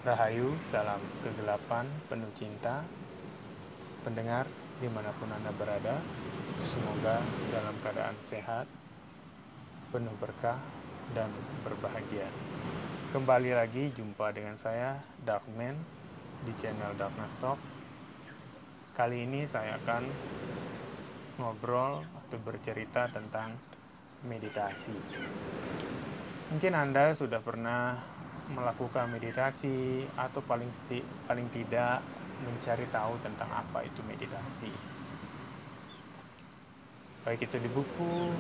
Rahayu, salam kegelapan, penuh cinta, pendengar dimanapun Anda berada, semoga dalam keadaan sehat, penuh berkah, dan berbahagia. Kembali lagi jumpa dengan saya, Darkman, di channel Darkness Talk. Kali ini saya akan ngobrol atau bercerita tentang meditasi. Mungkin Anda sudah pernah melakukan meditasi atau paling tidak mencari tahu tentang apa itu meditasi. Baik itu di buku,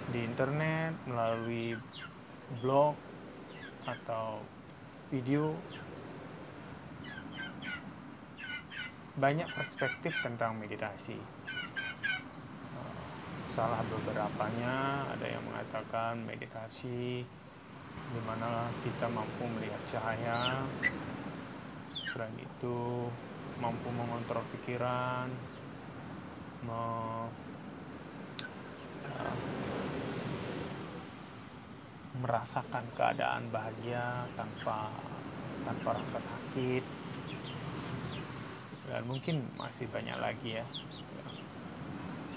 di internet, melalui blog atau video. Banyak perspektif tentang meditasi. Salah beberapanya, ada yang mengatakan meditasi di mana kita mampu melihat cahaya, selain itu mampu mengontrol pikiran, merasakan keadaan bahagia tanpa rasa sakit, dan mungkin masih banyak lagi ya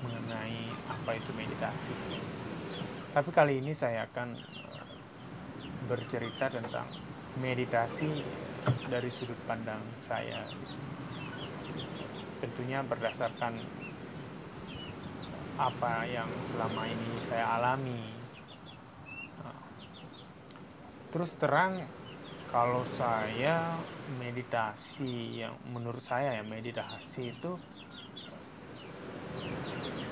mengenai apa itu meditasi. Tapi kali ini saya akan bercerita tentang meditasi dari sudut pandang saya. Tentunya berdasarkan apa yang selama ini saya alami. Terus terang, kalau saya meditasi, yang menurut saya ya meditasi itu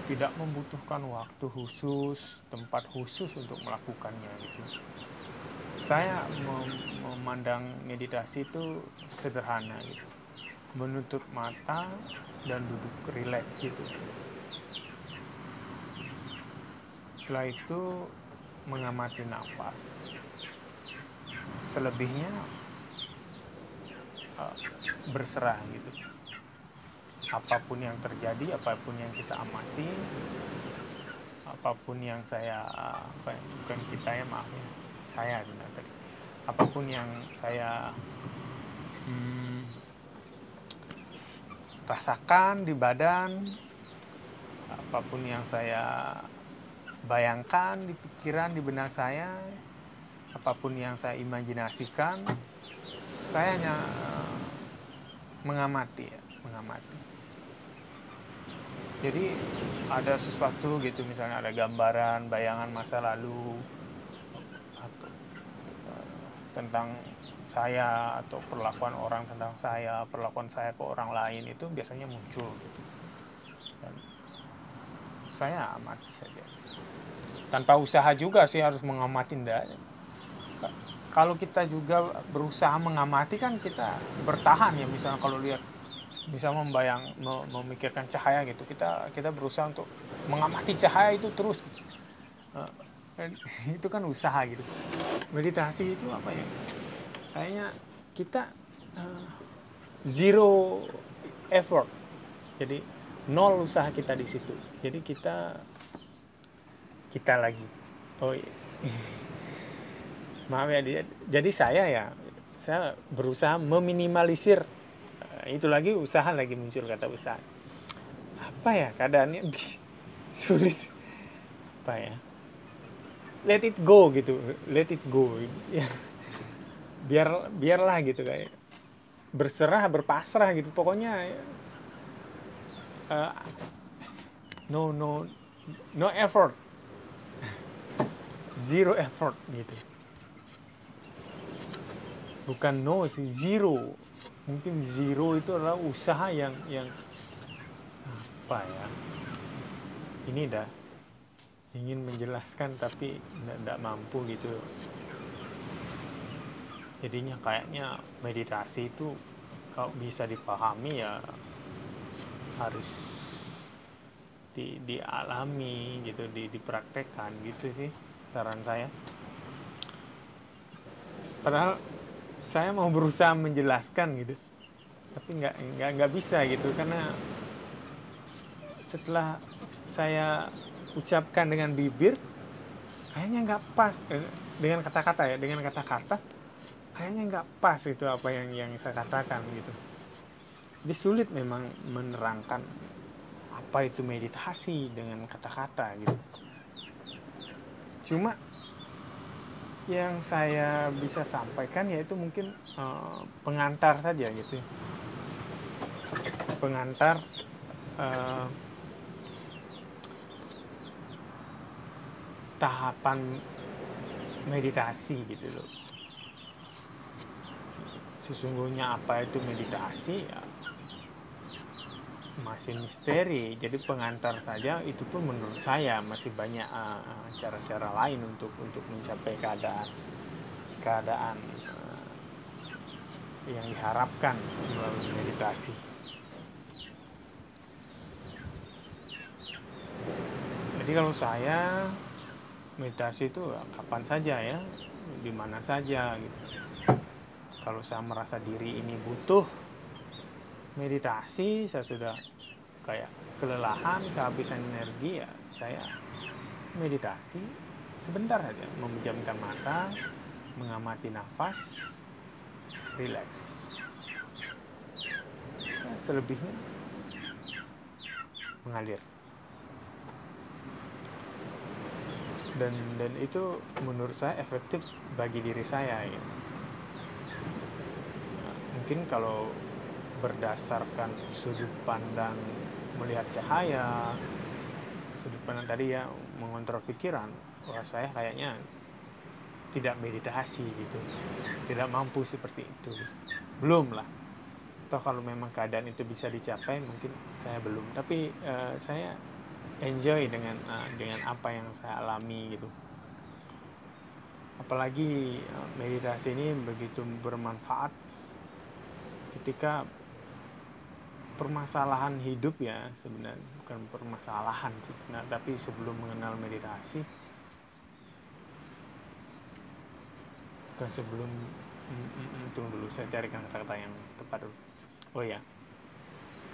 tidak membutuhkan waktu khusus, tempat khusus untuk melakukannya gitu. Saya memandang meditasi itu sederhana gitu. Menutup mata dan duduk rileks gitu. Setelah itu mengamati nafas. Selebihnya berserah gitu. Apapun yang terjadi, apapun yang kita amati, apapun yang saya bukan kita ya, maaf ya, saya benar tadi. Apapun yang saya rasakan di badan, apapun yang saya bayangkan di pikiran, di benak saya, apapun yang saya imajinasikan, saya hanya mengamati. Jadi ada sesuatu gitu, misalnya ada gambaran, bayangan masa lalu atau tentang saya, atau perlakuan orang tentang saya, perlakuan saya ke orang lain, itu biasanya muncul gitu. Dan saya amati saja. Tanpa usaha juga sih harus mengamati, enggak. Kalau kita juga berusaha mengamati kan kita bertahan ya, misalnya kalau lihat bisa memikirkan cahaya gitu, kita berusaha untuk mengamati cahaya itu terus gitu. Itu kan usaha gitu. Meditasi itu apa ya, kayaknya kita zero effort, jadi nol usaha kita di situ. Jadi kita lagi, oh maaf ya, jadi saya berusaha meminimalisir. Itu lagi usaha, lagi muncul kata usaha. Apa ya keadaannya sulit, apa ya, let it go gitu, let it go ya. Biarlah gitu, kayak berserah, berpasrah gitu pokoknya. uh, no effort, zero effort gitu. Bukan no sih, zero. Mungkin zero itu adalah usaha yang apa ya, ini dah ingin menjelaskan tapi tidak mampu gitu. Jadinya kayaknya meditasi itu kalau bisa dipahami ya harus dialami gitu, dipraktekkan gitu sih saran saya. Padahal saya mau berusaha menjelaskan gitu, tapi nggak bisa gitu, karena setelah saya ucapkan dengan bibir kayaknya nggak pas dengan kata-kata ya, dengan kata-kata kayaknya nggak pas itu apa yang saya katakan gitu. Jadi sulit memang menerangkan apa itu meditasi dengan kata-kata gitu. Cuma yang saya bisa sampaikan yaitu mungkin pengantar saja gitu, pengantar eh, tahapan meditasi gitu loh. Sesungguhnya apa itu meditasi ya masih misteri. Jadi pengantar saja itu pun menurut saya masih banyak cara-cara lain untuk mencapai keadaan yang diharapkan melalui meditasi. Jadi kalau saya meditasi itu kapan saja ya, di mana saja gitu. Kalau saya merasa diri ini butuh meditasi, saya sudah kayak kelelahan, kehabisan energi, ya saya meditasi sebentar saja, memejamkan mata, mengamati nafas, relax. Ya, selebihnya mengalir. Dan itu menurut saya efektif bagi diri saya ya. Mungkin kalau berdasarkan sudut pandang melihat cahaya, sudut pandang tadi ya, mengontrol pikiran, wah saya kayaknya tidak meditasi gitu, tidak mampu seperti itu, belum lah. Atau kalau memang keadaan itu bisa dicapai mungkin saya belum, tapi saya enjoy dengan apa yang saya alami gitu. Apalagi meditasi ini begitu bermanfaat ketika permasalahan hidup ya, sebenarnya bukan permasalahan sih sebenarnya, tapi sebelum mengenal meditasi, bukan sebelum, tunggu dulu saya carikan kata-kata yang tepat dulu. Oh ya,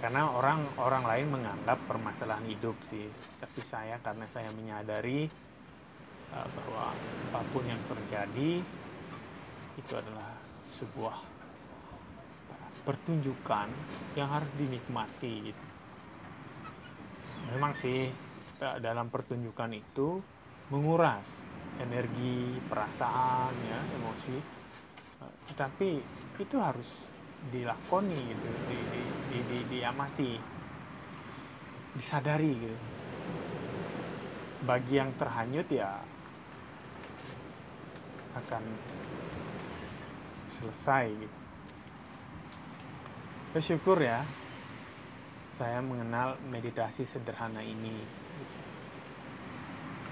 karena orang lain menganggap permasalahan hidup sih, tapi saya, karena saya menyadari bahwa apapun yang terjadi itu adalah sebuah pertunjukan yang harus dinikmati gitu. Memang sih dalam pertunjukan itu menguras energi, perasaan ya, emosi, tapi itu harus dilakoni gitu, diamati, disadari gitu. Bagi yang terhanyut ya akan selesai gitu. Bersyukur ya saya mengenal meditasi sederhana ini gitu.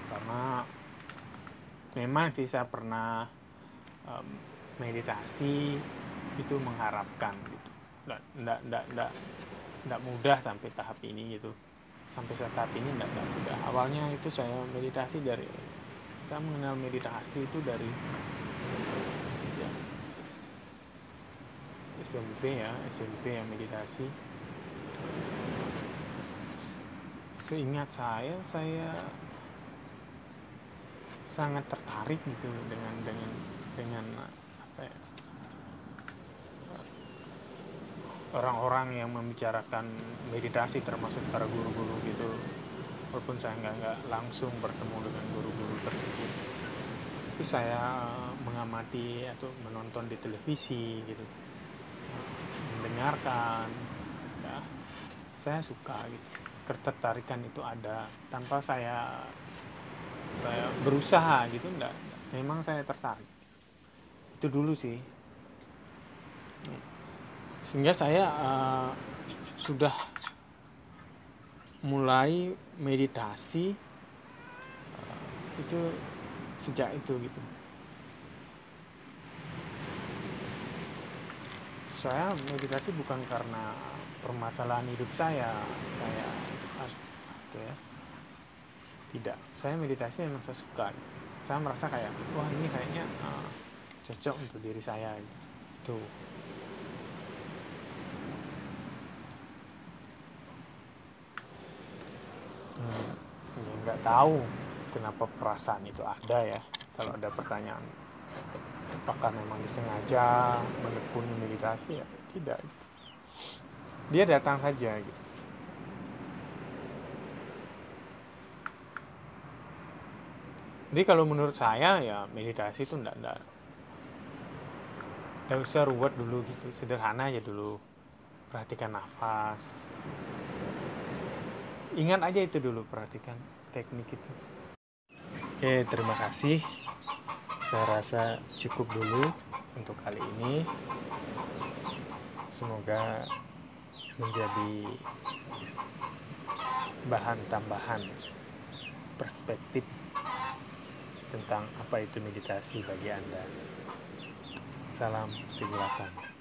Karena memang sih saya pernah meditasi itu mengharapkan gitu, nggak mudah sampai tahap ini gitu. Sampai tahap ini nggak mudah. Awalnya itu saya mengenal meditasi itu dari SMP ya meditasi. Seingat saya sangat tertarik gitu dengan apa ya, orang-orang yang membicarakan meditasi, termasuk para guru-guru gitu. Walaupun saya nggak langsung bertemu dengan guru-guru tersebut, tapi saya mengamati atau menonton di televisi gitu, mendengarkan ya, saya suka gitu. Ketertarikan itu ada tanpa saya berusaha gitu, enggak. Memang saya tertarik itu dulu sih, sehingga saya sudah mulai meditasi itu sejak itu gitu. Saya meditasi bukan karena permasalahan hidup saya ya, tidak. Saya meditasi memang saya suka. Saya merasa kayak, wah ini kayaknya cocok untuk diri saya gitu. Nggak tahu kenapa perasaan itu ada ya, kalau ada pertanyaan apakah memang disengaja menekuni meditasi ya tidak, dia datang saja gitu. Jadi kalau menurut saya ya meditasi itu enggak usah ruwet dulu gitu, sederhana aja dulu, perhatikan nafas, ingat aja itu dulu, perhatikan teknik itu. Oke, terima kasih, saya rasa cukup dulu untuk kali ini. Semoga menjadi bahan tambahan perspektif tentang apa itu meditasi bagi Anda. Salam kegelapan.